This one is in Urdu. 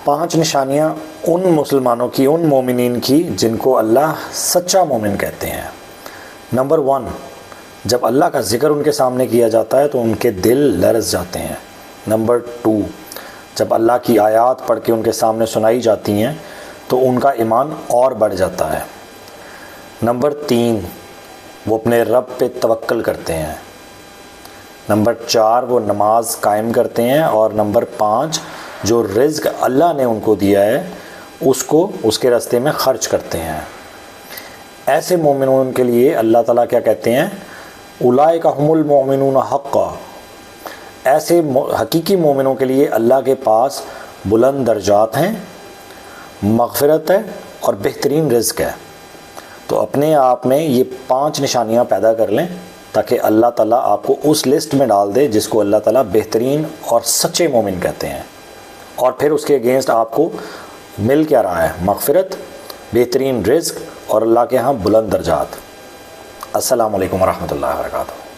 5 نشانیاں ان مسلمانوں کی، ان مومنین کی جن کو اللہ سچا مومن کہتے ہیں۔ نمبر 1، جب اللہ کا ذکر ان کے سامنے کیا جاتا ہے تو ان کے دل لرز جاتے ہیں۔ نمبر 2، جب اللہ کی آیات پڑھ کے ان کے سامنے سنائی جاتی ہیں تو ان کا ایمان اور بڑھ جاتا ہے۔ نمبر 3، وہ اپنے رب پہ توکل کرتے ہیں۔ نمبر 4، وہ نماز قائم کرتے ہیں۔ اور نمبر 5، جو رزق اللہ نے ان کو دیا ہے اس کو اس کے راستے میں خرچ کرتے ہیں۔ ایسے مومنون کے لیے اللہ تعالیٰ کیا کہتے ہیں؟ اولئک ھم المؤمنون حقا۔ ایسے حقیقی مومنوں کے لیے اللہ کے پاس بلند درجات ہیں، مغفرت ہے اور بہترین رزق ہے۔ تو اپنے آپ میں یہ 5 نشانیاں پیدا کر لیں تاکہ اللہ تعالیٰ آپ کو اس لسٹ میں ڈال دے جس کو اللہ تعالیٰ بہترین اور سچے مومن کہتے ہیں۔ اور پھر اس کے اگینسٹ آپ کو مل کیا رہا ہے؟ مغفرت، بہترین رزق اور اللہ کے ہاں بلند درجات۔ السلام علیکم ورحمۃ اللہ وبرکاتہ۔